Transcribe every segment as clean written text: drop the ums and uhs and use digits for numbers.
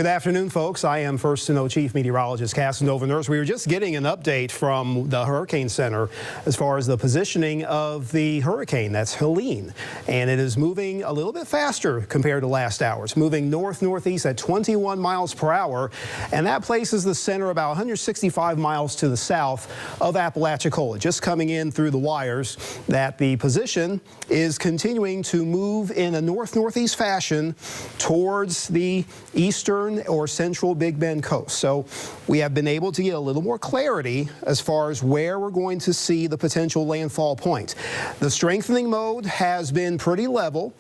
Good afternoon, folks. I am First to Know Chief Meteorologist Casanova Nurse. We were just getting an update from the Hurricane Center as far as the positioning of the hurricane. That's Helene, and it is moving a little bit faster compared to last hour. It's moving north-northeast at 21 miles per hour, and that places the center about 165 miles to the south of Apalachicola. Just coming in through the wires that the position is continuing to move in a north-northeast fashion towards the eastern or central Big Bend coast. So we have been able to get a little more clarity as far as where we're going to see the potential landfall point. The strengthening mode has been pretty level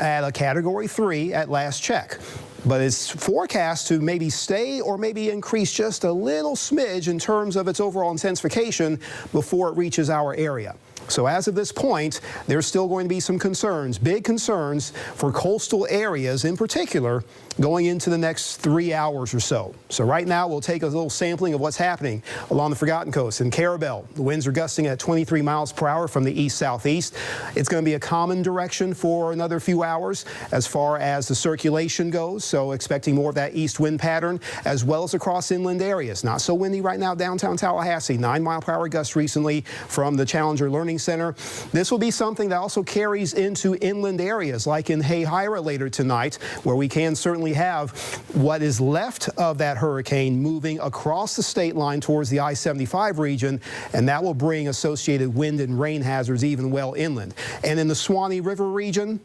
at a Category 3 at last check, but it's forecast to maybe stay or maybe increase just a little smidge in terms of its overall intensification before it reaches our area. So as of this point, there's still going to be some concerns, big concerns for coastal areas in particular going into the next 3 hours or so. So right now we'll take a little sampling of what's happening along the Forgotten Coast. In Carabel, the winds are gusting at 23 miles per hour from the east-southeast. It's going to be a common direction for another few hours as far as the circulation goes. So expecting more of that east wind pattern as well as across inland areas. Not so windy right now downtown Tallahassee. 9-mile-per-hour gusts recently from the Challenger Learning Center. This will be something that also carries into inland areas like in Hayhira later tonight, where we can certainly have what is left of that hurricane moving across the state line towards the I-75 region, and that will bring associated wind and rain hazards even well inland. And in the Swanee River region,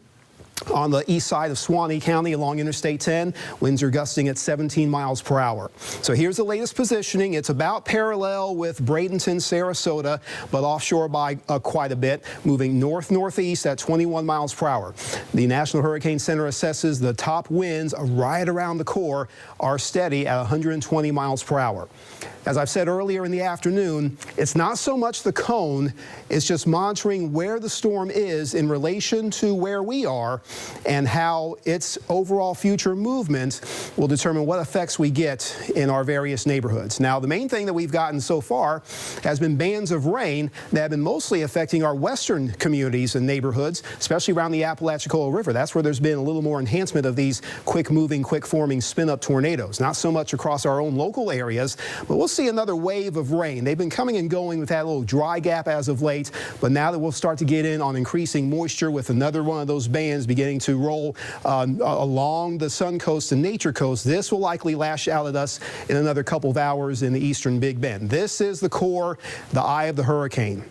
on the east side of Swanee County along Interstate 10, winds are gusting at 17 miles per hour. So here's the latest positioning. It's about parallel with Bradenton, Sarasota, but offshore by quite a bit, moving north-northeast at 21 miles per hour. The National Hurricane Center assesses the top winds right around the core are steady at 120 miles per hour. As I've said earlier in the afternoon, it's not so much the cone, it's just monitoring where the storm is in relation to where we are and how its overall future movement will determine what effects we get in our various neighborhoods. Now, the main thing that we've gotten so far has been bands of rain that have been mostly affecting our western communities and neighborhoods, especially around the Apalachicola River. That's where there's been a little more enhancement of these quick-moving, quick-forming spin-up tornadoes. Not so much across our own local areas, but we'll see another wave of rain. They've been coming and going. We've had a little dry gap as of late, but now that we'll start to get in on increasing moisture with another one of those bands beginning to roll along the Sun Coast and Nature Coast, this will likely lash out at us in another couple of hours in the eastern Big Bend. This is the core, the eye of the hurricane.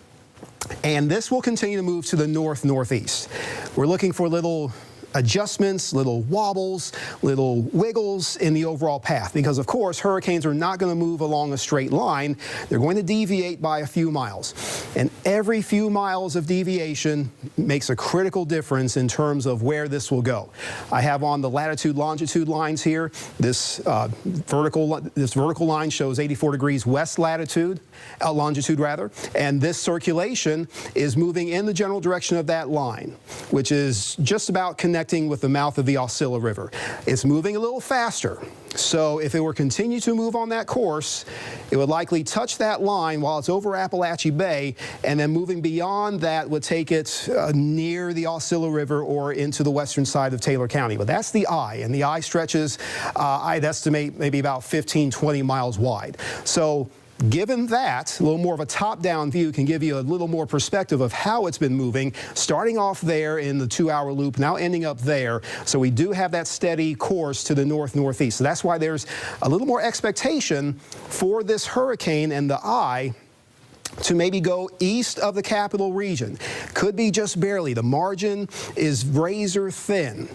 And this will continue to move to the north-northeast. We're looking for little adjustments, little wobbles, little wiggles in the overall path, because of course hurricanes are not going to move along a straight line. They're going to deviate by a few miles, and every few miles of deviation makes a critical difference in terms of where this will go. I have on the latitude longitude lines here. This vertical line shows 84 degrees west latitude, longitude rather, and this circulation is moving in the general direction of that line, which is just about connecting with the mouth of the Osceola River. It's moving a little faster. So if it were continue to move on that course, it would likely touch that line while it's over Appalachia Bay, and then moving beyond that would take it near the Osceola River or into the western side of Taylor County. But that's the eye, and the eye stretches, I'd estimate, maybe about 15, 20 miles wide. So given that, a little more of a top-down view can give you a little more perspective of how it's been moving, starting off there in the 2-hour loop, now ending up there. So we do have that steady course to the north-northeast. So that's why there's a little more expectation for this hurricane and the eye to maybe go east of the capital region. Could be just barely. The margin is razor thin,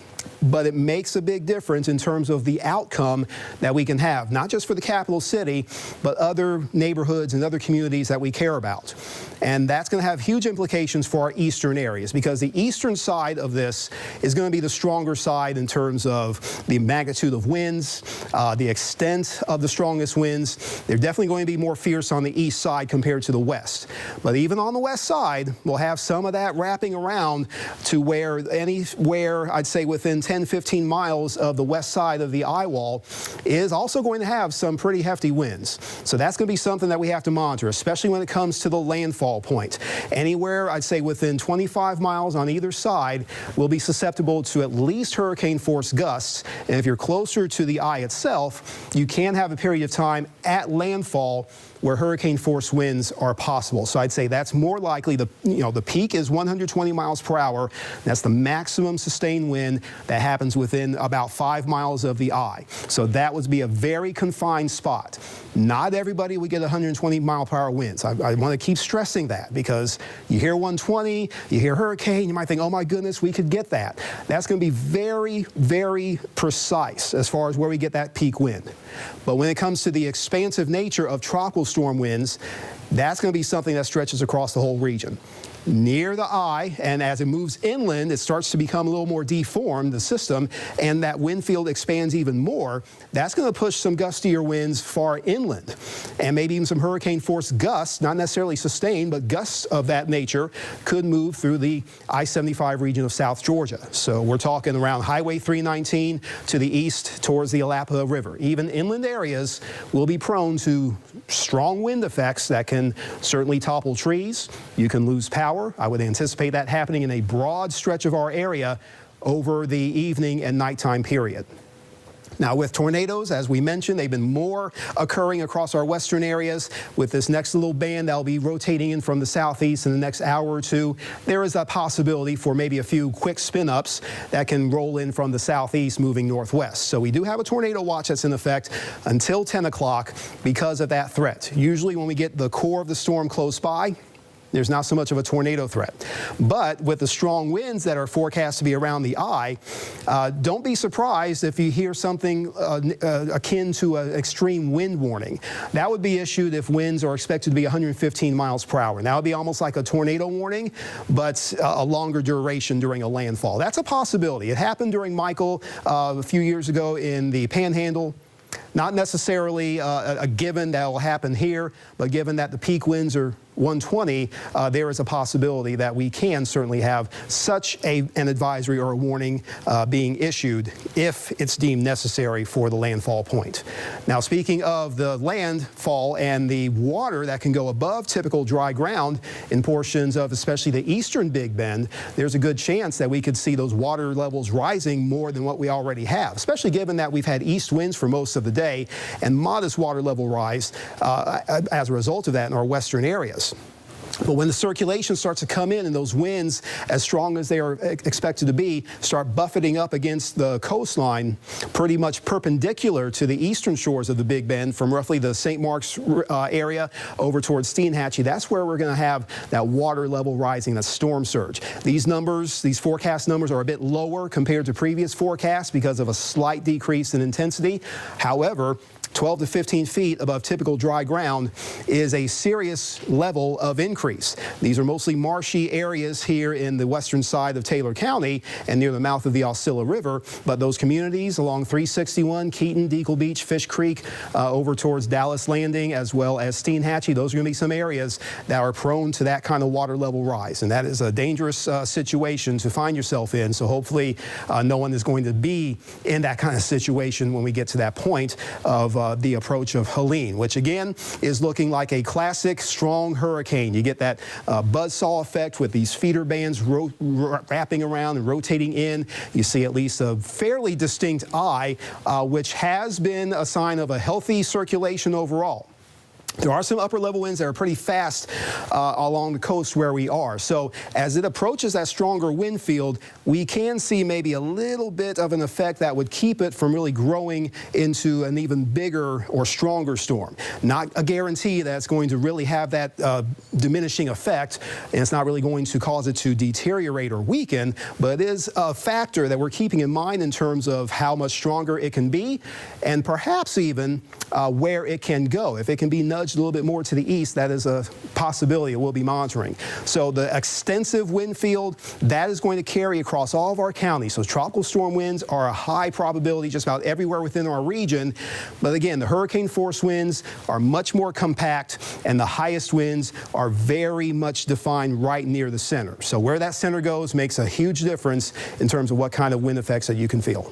but it makes a big difference in terms of the outcome that we can have, not just for the capital city, but other neighborhoods and other communities that we care about. And that's going to have huge implications for our eastern areas, because the eastern side of this is going to be the stronger side in terms of the magnitude of winds, the extent of the strongest winds. They're definitely going to be more fierce on the east side compared to the west. But even on the west side, we'll have some of that wrapping around to where anywhere, I'd say within within 10-15 miles of the west side of the eye wall is also going to have some pretty hefty winds. So that's going to be something that we have to monitor, especially when it comes to the landfall point. Anywhere, I'd say within 25 miles on either side will be susceptible to at least hurricane force gusts. And if you're closer to the eye itself, you can have a period of time at landfall where hurricane force winds are possible. So I'd say that's more likely. The peak is 120 miles per hour. That's the maximum sustained wind that happens within about 5 miles of the eye. So that would be a very confined spot. Not everybody would get 120 mile per hour winds. I want to keep stressing that, because you hear 120, you hear hurricane, you might think, oh my goodness, we could get that. That's going to be very, very precise as far as where we get that peak wind. But when it comes to the expansive nature of tropical storm winds, that's going to be something that stretches across the whole region. Near the eye, and as it moves inland, it starts to become a little more deformed, the system, and that wind field expands even more. That's going to push some gustier winds far inland, and maybe even some hurricane force gusts, not necessarily sustained, but gusts of that nature could move through the I-75 region of South Georgia. So we're talking around Highway 319 to the east towards the Alapaha River. Even inland areas will be prone to strong wind effects that can certainly topple trees. You can lose power. I would anticipate that happening in a broad stretch of our area over the evening and nighttime period. Now, with tornadoes, as we mentioned, they've been more occurring across our western areas. With this next little band that'll be rotating in from the southeast in the next hour or two, there is a possibility for maybe a few quick spin-ups that can roll in from the southeast moving northwest. So we do have a tornado watch that's in effect until 10 o'clock because of that threat. Usually when we get the core of the storm close by, there's not so much of a tornado threat. But with the strong winds that are forecast to be around the eye, don't be surprised if you hear something akin to an extreme wind warning. That would be issued if winds are expected to be 115 miles per hour. And that would be almost like a tornado warning, but a longer duration during a landfall. That's a possibility. It happened during Michael a few years ago in the Panhandle. Not necessarily a given that will happen here, but given that the peak winds are 120, there is a possibility that we can certainly have such an advisory or a warning being issued if it's deemed necessary for the landfall point. Now, speaking of the landfall and the water that can go above typical dry ground in portions of especially the eastern Big Bend, there's a good chance that we could see those water levels rising more than what we already have, especially given that we've had east winds for most of the day and modest water level rise as a result of that in our western areas. But when the circulation starts to come in and those winds, as strong as they are expected to be, start buffeting up against the coastline, pretty much perpendicular to the eastern shores of the Big Bend from roughly the St. Mark's area over towards Steinhatchee, that's where we're going to have that water level rising, that storm surge. These numbers, these forecast numbers are a bit lower compared to previous forecasts because of a slight decrease in intensity. However, 12 to 15 feet above typical dry ground is a serious level of increase. These are mostly marshy areas here in the western side of Taylor County and near the mouth of the Osceola River, but those communities along 361, Keaton, Deacle Beach, Fish Creek, over towards Dallas Landing, as well as Steinhatchee, those are going to be some areas that are prone to that kind of water level rise, and that is a dangerous situation to find yourself in. So hopefully no one is going to be in that kind of situation when we get to that point of the approach of Helene, which again is looking like a classic strong hurricane. You get that buzzsaw effect with these feeder bands wrapping around and rotating in. You see at least a fairly distinct eye, which has been a sign of a healthy circulation overall. There are some upper level winds that are pretty fast along the coast where we are. So as it approaches that stronger wind field, we can see maybe a little bit of an effect that would keep it from really growing into an even bigger or stronger storm. Not a guarantee that it's going to really have that diminishing effect, and it's not really going to cause it to deteriorate or weaken, but it is a factor that we're keeping in mind in terms of how much stronger it can be and perhaps even where it can go. If it can be nudged nudged a little bit more to the east, that is a possibility we'll be monitoring. So the extensive wind field, that is going to carry across all of our counties. So tropical storm winds are a high probability just about everywhere within our region. But again, the hurricane force winds are much more compact, and the highest winds are very much defined right near the center. So where that center goes makes a huge difference in terms of what kind of wind effects that you can feel.